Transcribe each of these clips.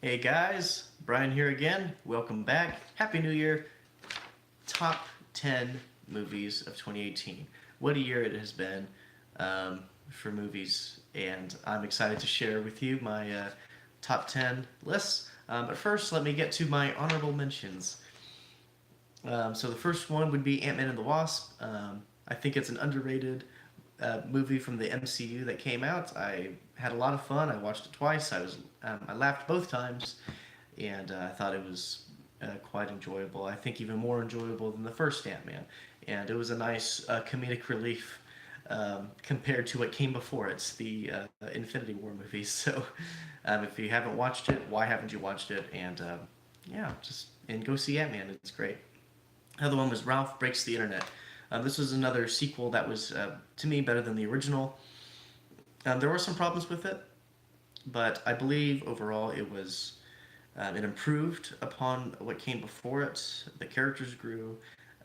Hey guys, Brian here again. Welcome back. Happy New Year. Top 10 movies of 2018. What a year it has been for movies, and I'm excited to share with you my top 10 lists. But first, let me get to my honorable mentions. So the first one would be Ant Man and the Wasp. I think it's an underrated movie from the MCU that came out. I had a lot of fun. I watched it twice. I laughed both times, and I thought it was quite enjoyable. I think even more enjoyable than the first Ant Man, and it was a nice comedic relief. Compared to what came before it, the Infinity War movies. So, if you haven't watched it, why haven't you watched it? And yeah, just and go see Ant Man. It's great. Another one was Ralph Breaks the Internet. This was another sequel that was, to me, better than the original. There were some problems with it, but I believe overall it improved upon what came before it. The characters grew.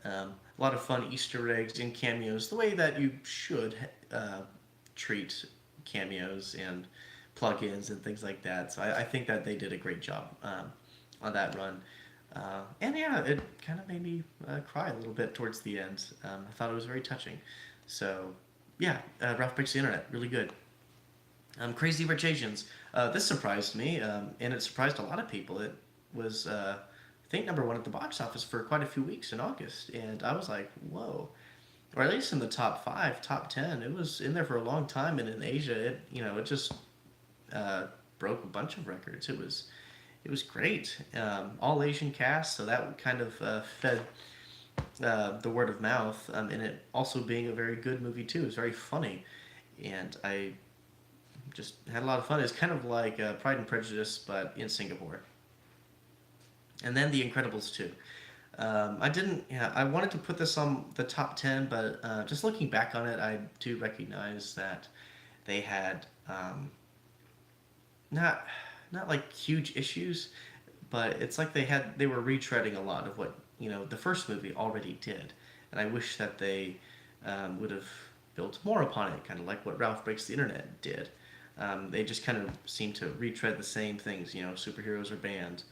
A lot of fun Easter eggs and cameos, the way that you should treat cameos and plugins and things like that. So I think that they did a great job on that run. And yeah, it kind of made me cry a little bit towards the end. I thought it was very touching. So yeah, Ralph Breaks the Internet, really good. Crazy Rich Asians. This surprised me, and it surprised a lot of people. It was, I think, number one at the box office for quite a few weeks in August, and I was like, whoa. Or at least in the top five, top 10. It was in there for a long time, and in Asia, it just uh, broke a bunch of records. It was great. All Asian cast, so that kind of fed the word of mouth, and it also being a very good movie too. It was very funny, and I just had a lot of fun. It's kind of like Pride and Prejudice, but in Singapore. And then The Incredibles 2. I didn't. Yeah, I wanted to put this on the top 10, but just looking back on it, I do recognize that they had not not like huge issues, but it's like they were retreading a lot of what the first movie already did, and I wish that they would have built more upon it, kind of like what Ralph Breaks the Internet did. They just kind of seem to retread the same things. Superheroes are banned.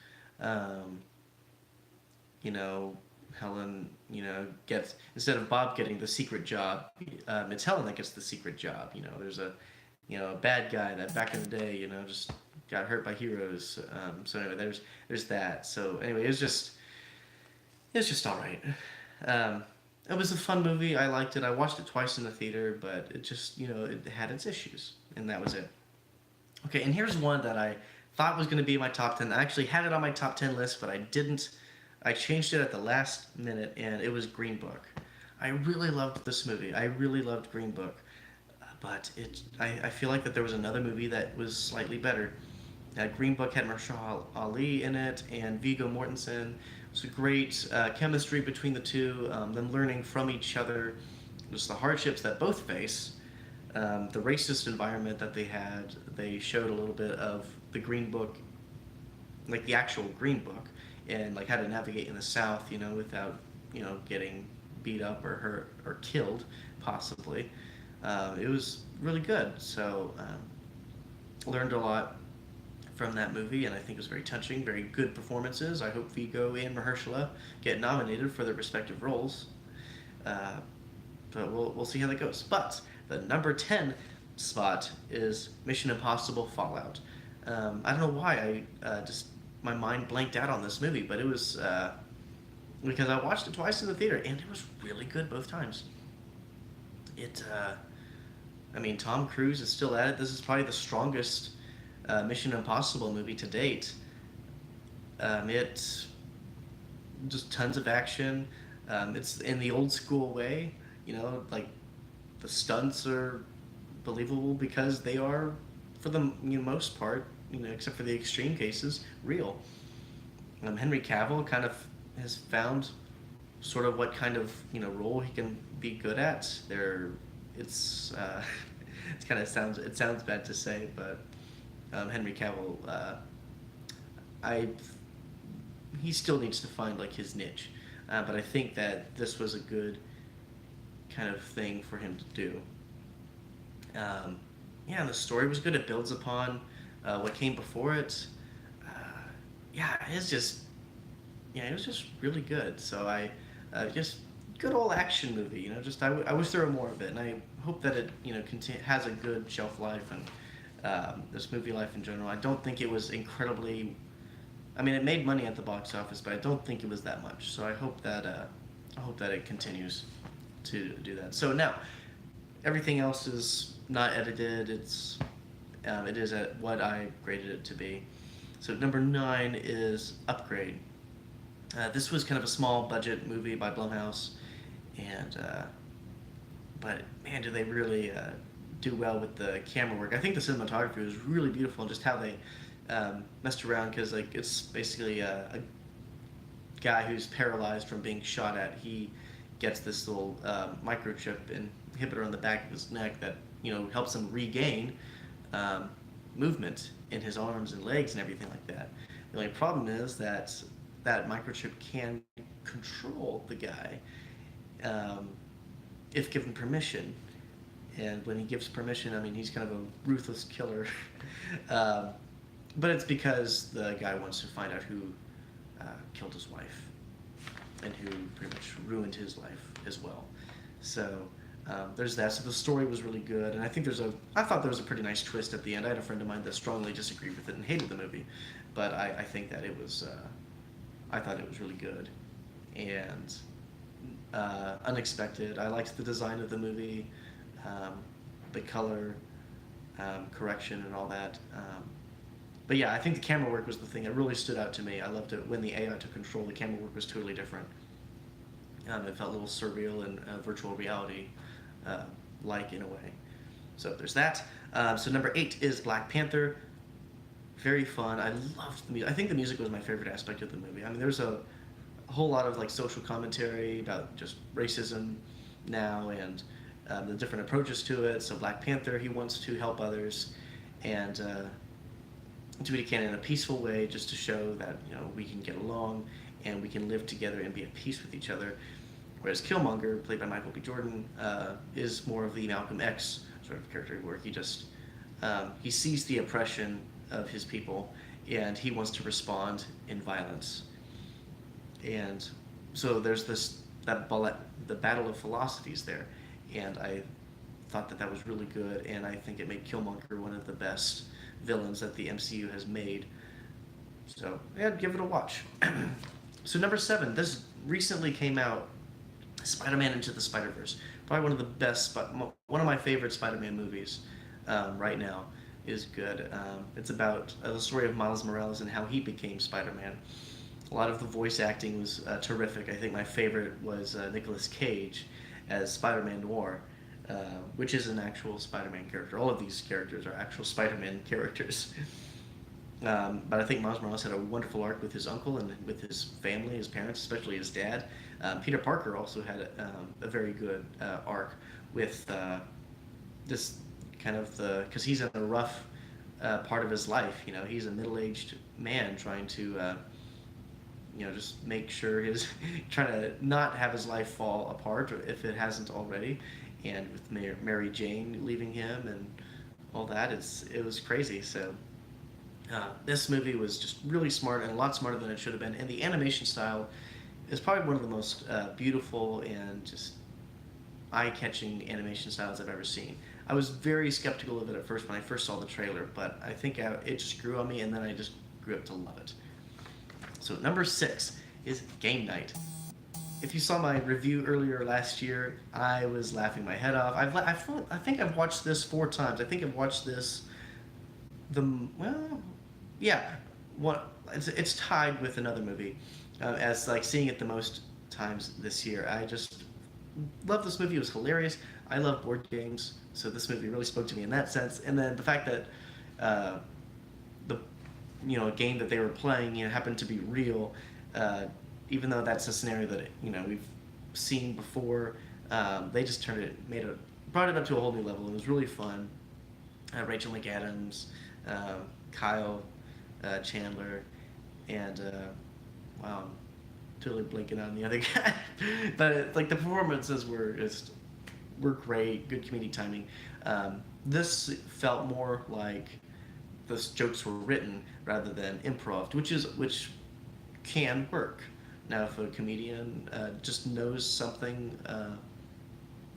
Um, you know, Helen, gets instead of Bob getting the secret job, it's Helen that gets the secret job. There's a bad guy that back in the day, just got hurt by heroes. So anyway, there's that. So anyway, it was just all right. Um, it was a fun movie. I liked it. I watched it twice in the theater, but it just it had its issues, and that was it. Okay, and here's one that I thought was going to be my top 10. I actually had it on my top 10 list, but I didn't. I changed it at the last minute, and it was Green Book. I really loved this movie. I really loved Green Book, but I feel like that there was another movie that was slightly better. Green Book had Mahershala Ali in it and Viggo Mortensen. It was a great chemistry between the two, them learning from each other, just the hardships that both face, the racist environment that they had. They showed a little bit of the Green Book, like the actual Green Book, and like how to navigate in the South, without getting beat up or hurt or killed, possibly. It was really good. So learned a lot from that movie, and I think it was very touching, very good performances. I hope Vigo and Mahershala get nominated for their respective roles. Uh, but we'll see how that goes. But the number 10 spot is Mission Impossible Fallout. I don't know why just my mind blanked out on this movie, but it was because I watched it twice in the theater, and it was really good both times. It, I mean, Tom Cruise is still at it. This is probably the strongest Mission Impossible movie to date. It just tons of action. It's in the old school way, like the stunts are believable because they are, for the most part, except for the extreme cases, real. Henry Cavill kind of has found sort of what kind of role he can be good at. It's it's kind of sounds bad to say, but Henry Cavill, I he still needs to find like his niche, but I think that this was a good kind of thing for him to do. Yeah, and the story was good. It builds upon what came before it. yeah, it's just yeah, it was just really good. So I just good old action movie. You know, just I wish there were more of it, and I hope that it has a good shelf life and this movie life in general. I don't think it was incredibly. I mean, it made money at the box office, but I don't think it was that much. So I hope that it continues to do that. So now everything else is not edited. It is at what I graded it to be. So number 9 is Upgrade. This was kind of a small budget movie by Blumhouse, and but man, do they really do well with the camera work. I think the cinematography was really beautiful, and just how they messed around, because like it's basically a guy who's paralyzed from being shot at. He gets this little microchip inhibitor on the back of his neck that helps him regain movement in his arms and legs and everything like that. The only problem is that that microchip can control the guy if given permission. And when he gives permission, I mean, he's kind of a ruthless killer. But it's because the guy wants to find out who killed his wife and who pretty much ruined his life as well. So there's that. So the story was really good, and I thought there was a pretty nice twist at the end. I had a friend of mine that strongly disagreed with it and hated the movie, but I think that it was, I thought it was really good and unexpected. I liked the design of the movie, the color correction and all that. But yeah, I think the camera work was the thing that really stood out to me. I loved it when the AI took control. The camera work was totally different. It felt a little surreal and virtual reality like in a way. So there's that. So number 8 is Black Panther. Very fun. I loved the music. I think the music was my favorite aspect of the movie. I mean, there's a whole lot of like social commentary about just racism now and the different approaches to it. So Black Panther, he wants to help others and do what he can in a peaceful way, just to show that we can get along and we can live together and be at peace with each other. Whereas Killmonger, played by Michael B. Jordan, is more of the Malcolm X sort of character, where he sees the oppression of his people and he wants to respond in violence. And so there's the battle of philosophies there, and I thought that was really good, and I think it made Killmonger one of the best villains that the MCU has made. So yeah, give it a watch. So number 7, this recently came out, Spider-Man Into the Spider-Verse. Probably one of the best, one of my favorite Spider-Man movies right now. Is good. It's about the story of Miles Morales and how he became Spider-Man. A lot of the voice acting was terrific. I think my favorite was Nicolas Cage as Spider-Man Noir, which is an actual Spider-Man character. All of these characters are actual Spider-Man characters. But I think Miles Morales had a wonderful arc with his uncle and with his family, his parents, especially his dad. Peter Parker also had a very good arc with this kind of because he's in a rough part of his life. He's a middle-aged man trying to just make sure trying to not have his life fall apart if it hasn't already. And with Mary Jane leaving him and all that, it was crazy. So this movie was just really smart and a lot smarter than it should have been. And the animation style is probably one of the most beautiful and just eye-catching animation styles I've ever seen. I was very skeptical of it at first when I first saw the trailer, but I think it just grew on me, and then I just grew up to love it. So number 6 is Game Night. If you saw my review earlier last year, I was laughing my head off. I think I've watched this 4 times. I think I've watched this it's tied with another movie as like seeing it the most times this year. I just love this movie. It was hilarious. I love board games, so this movie really spoke to me in that sense. And then the fact that a game that they were playing happened to be real, even though that's a scenario that we've seen before. They just brought it up to a whole new level. It was really fun. Rachel McAdams, Kyle Chandler, and wow, I'm totally blanking on the other guy. But like the performances were great, good comedic timing. This felt more like the jokes were written rather than improv, which can work. Now, if a comedian just knows something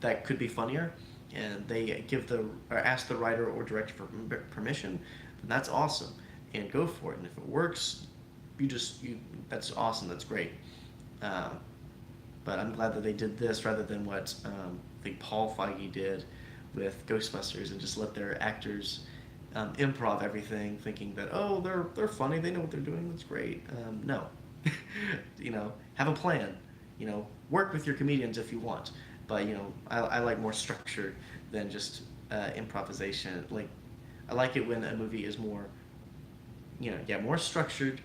that could be funnier, and they give the or ask the writer or director for permission, then that's awesome, and go for it. And if it works, you that's awesome. That's great. Um, but I'm glad that they did this rather than what I think Paul Feige did with Ghostbusters and just let their actors improv everything, thinking that they're funny, they know what they're doing, that's great. No, have a plan. Work with your comedians if you want, but I like more structure than just improvisation. Like I like it when a movie is more more structured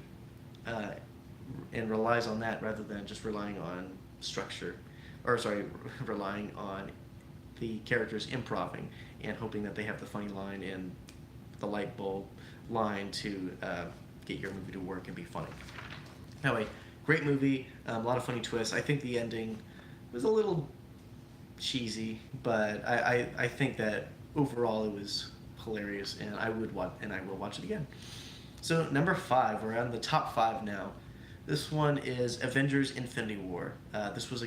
and relies on that rather than just relying on structure, or sorry, relying on the characters improving and hoping that they have the funny line and the light bulb line to get your movie to work and be funny. Anyway, great movie, a lot of funny twists. I think the ending was a little cheesy, but I think that overall it was hilarious, and I will watch it again. So number 5, we're on the top 5 now. This one is Avengers: Infinity War. This was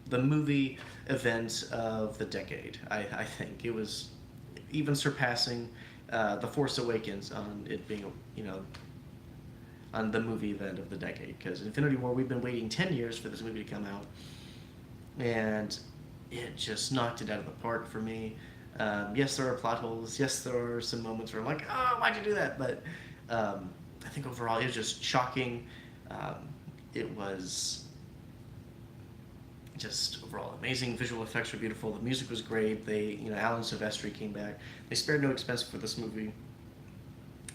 the movie event of the decade. I think it was even surpassing The Force Awakens on it being on the movie event of the decade. Because Infinity War, we've been waiting 10 years for this movie to come out, and it just knocked it out of the park for me. Yes, there are plot holes. Yes, there are some moments where I'm like, oh, why'd you do that? But I think overall it was just shocking. It was just overall amazing. Visual effects were beautiful. The music was great. Alan Silvestri came back. They spared no expense for this movie,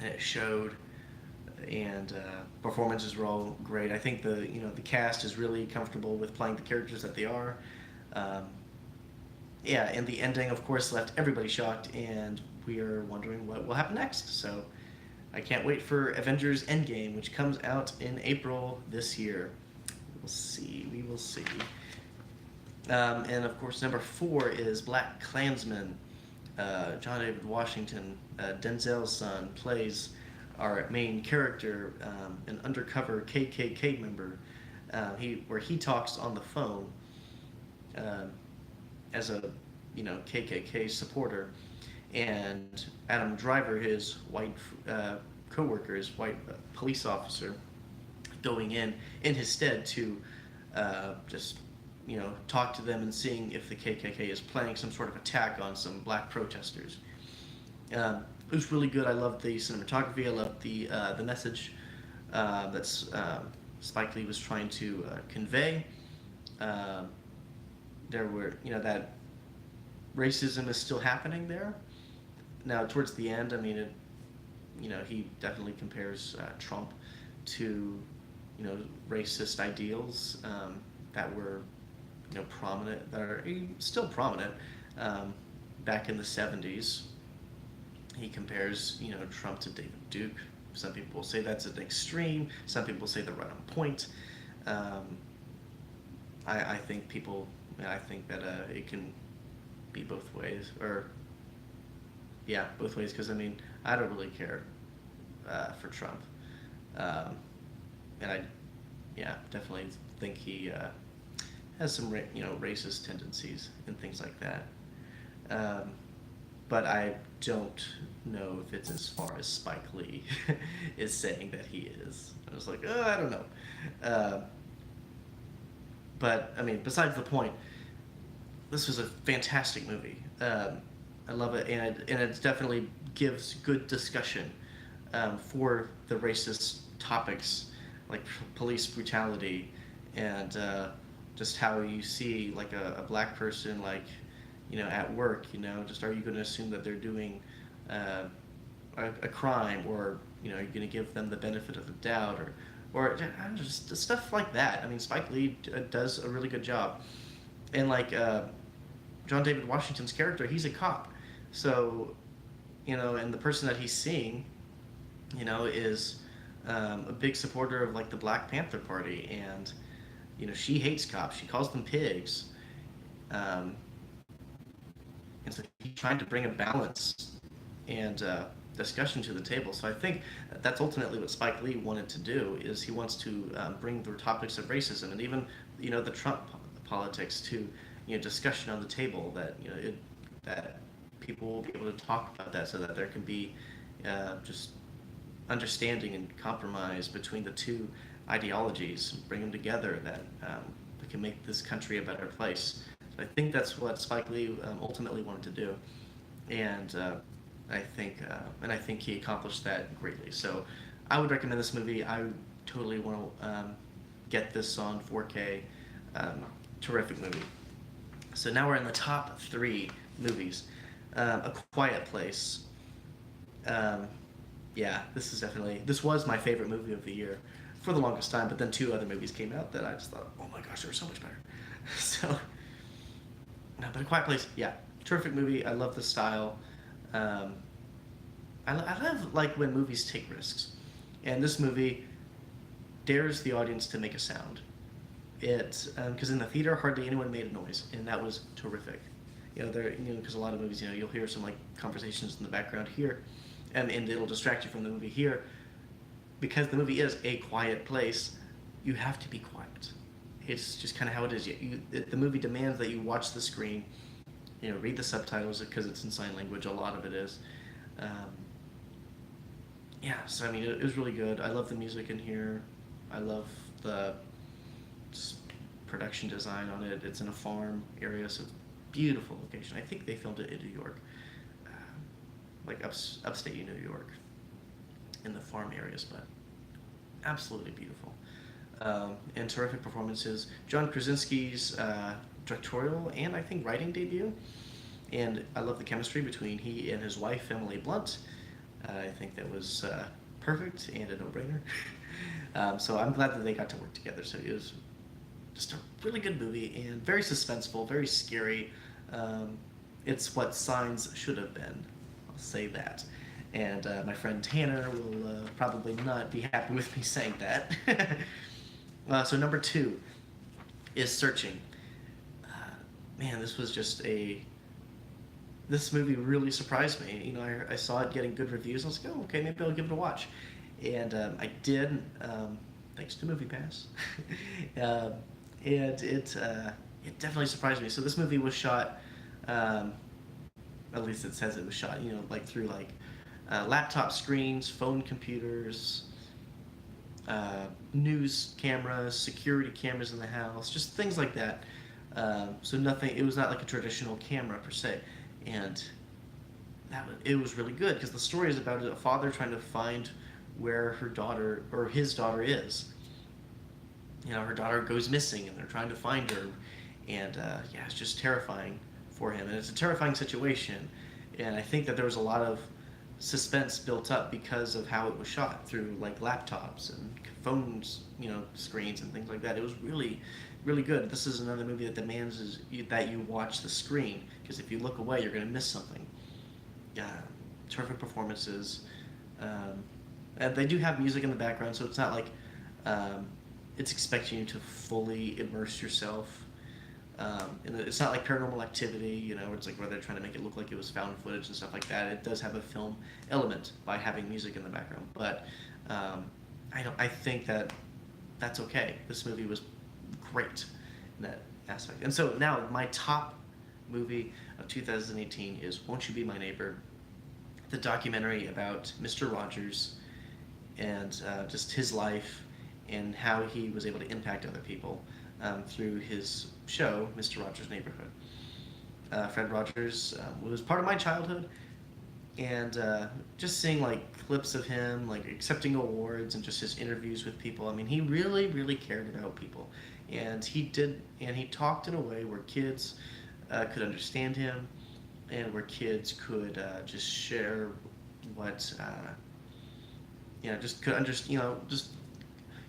and it showed. And performances were all great. I think the cast is really comfortable with playing the characters that they are. And the ending, of course, left everybody shocked, and we are wondering what will happen next. So I can't wait for Avengers: Endgame, which comes out in April this year. We will see. And of course, number 4 is Black Klansman. John David Washington, Denzel's son, plays our main character, an undercover KKK member, where he talks on the phone as a KKK supporter, and Adam Driver, his white co-worker, his white police officer, going in his stead to just talk to them and seeing if the KKK is planning some sort of attack on some black protesters. It was really good. I loved the cinematography. I loved the message that's Spike Lee was trying to convey. There were that racism is still happening there. Now towards the end, I mean, he definitely compares Trump to racist ideals that were prominent, that are still prominent back in the 70s. He compares Trump to David Duke. Some people will say that's an extreme. Some people say they're right on point. I think that it can be both ways, both ways. Because I don't really care for Trump, and I definitely think he has some racist tendencies and things like that. But I don't know if it's as far as Spike Lee is saying that he is. I was like, I don't know. But besides the point, this was a fantastic movie. I love it, and it definitely gives good discussion for the racist topics like police brutality and just how you see like a black person at work, just are you going to assume that they're doing a crime, or you're going to give them the benefit of the doubt, or just stuff like that. Spike Lee does a really good job, and John David Washington's character, he's a cop, so and the person that he's seeing, is a big supporter of the Black Panther Party, and she hates cops. She calls them pigs. And so he's trying to bring a balance, and discussion to the table. So I think that's ultimately what Spike Lee wanted to do. Is he wants to bring the topics of racism and even the Trump politics to discussion on the table, that that people will be able to talk about that, so that there can be just understanding and compromise between the two ideologies, and bring them together, that we can make this country a better place. So I think that's what Spike Lee ultimately wanted to do, and I think he accomplished that greatly. So I would recommend this movie. I totally want to get this on 4K. Terrific movie. So now we're in the top 3 movies. A Quiet Place. Yeah, this was my favorite movie of the year for the longest time, but then 2 other movies came out that I just thought, oh my gosh, they were so much better. So, no, but A Quiet Place, yeah, terrific movie. I love the style. I love like when movies take risks, and this movie dares the audience to make a sound. It because in the theater hardly anyone made a noise, and that was terrific. Because a lot of movies, you'll hear some like conversations in the background here, and it'll distract you from the movie here. Because the movie is a quiet place, you have to be quiet. It's just kind of how it is. The movie demands that you watch the screen, read the subtitles because it's in sign language. A lot of it is. So I mean, it was really good. I love the music in here. I love the production design on it. It's in a farm area, so it's a beautiful location. I think they filmed it in New York, like upstate New York, in the farm areas, but absolutely beautiful. And terrific performances. John Krasinski's directorial and I think writing debut, and I love the chemistry between he and his wife Emily Blunt. I think that was perfect and a no-brainer. So I'm glad that they got to work together. So it was just a really good movie and very suspenseful, very scary. It's what Signs should have been. I'll say that. And my friend Tanner will probably not be happy with me saying that. So number 2 is Searching. Man, this was just this movie really surprised me. I saw it getting good reviews. I was like, oh, okay, maybe I'll give it a watch. And I did, thanks to MoviePass. And it definitely surprised me. So this movie was shot, at least it says it was shot, like through like laptop screens, phone computers, news cameras, security cameras in the house, just things like that. So it was not like a traditional camera per se. And it was really good because the story is about a father trying to find where his daughter is. Her daughter goes missing and they're trying to find her. And it's just terrifying for him. And it's a terrifying situation. And I think that there was a lot of suspense built up because of how it was shot through like laptops and phones, screens and things like that. It was really, really good. This is another movie that demands that you watch the screen, because if you look away, you're going to miss something. Terrific performances. And they do have music in the background, so it's not like it's expecting you to fully immerse yourself. And it's not like Paranormal Activity, where it's like where they're trying to make it look like it was found footage and stuff like that. It does have a film element by having music in the background, but I think that's okay. This movie was great in that aspect. And so now my top movie of 2018 is Won't You Be My Neighbor, the documentary about Mr. Rogers and just his life and how he was able to impact other people through his show, Mr. Rogers' Neighborhood. Fred Rogers was part of my childhood, and just seeing like clips of him like accepting awards and just his interviews with people. I mean, he really, really cared about people, and he talked in a way where kids could understand him, and where kids could just share what just could understand. Just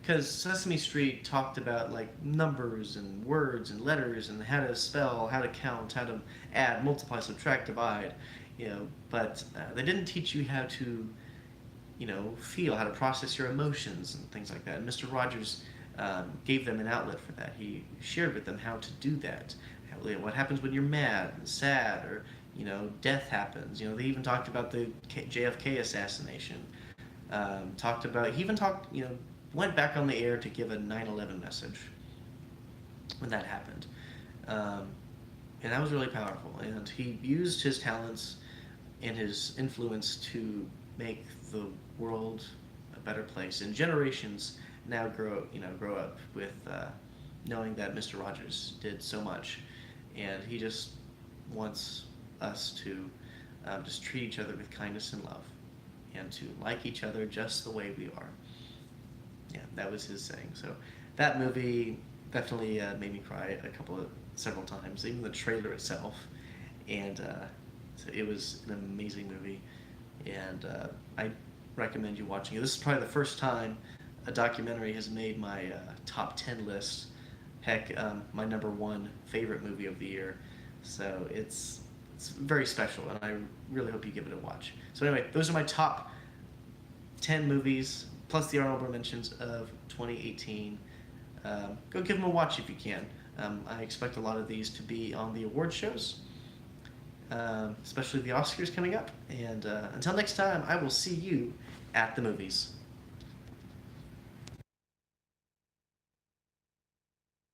because Sesame Street talked about like numbers and words and letters and how to spell, how to count, how to add, multiply, subtract, divide, but they didn't teach you how to, feel, how to process your emotions and things like that. And Mr. Rogers gave them an outlet for that. He shared with them how to do that. What happens when you're mad and sad, or death happens. They even talked about the JFK assassination. Talked about he even talked went back on the air to give a 9/11 message when that happened, um, and that was really powerful. And he used his talents and his influence to make the world a better place. And generations now grow up with knowing that Mr. Rogers did so much, and he just wants us to just treat each other with kindness and love, and to like each other just the way we are. Yeah, that was his saying. So that movie definitely made me cry several times, even the trailer itself, and so it was an amazing movie, and I recommend you watching it. This is probably the first time a documentary has made my top 10 list. Heck, my number one favorite movie of the year. So it's very special, and I really hope you give it a watch. So anyway, those are my top 10 movies plus the honorable mentions of 2018. Go give them a watch if you can. I expect a lot of these to be on the award shows, especially the Oscars coming up. And until next time, I will see you at the movies.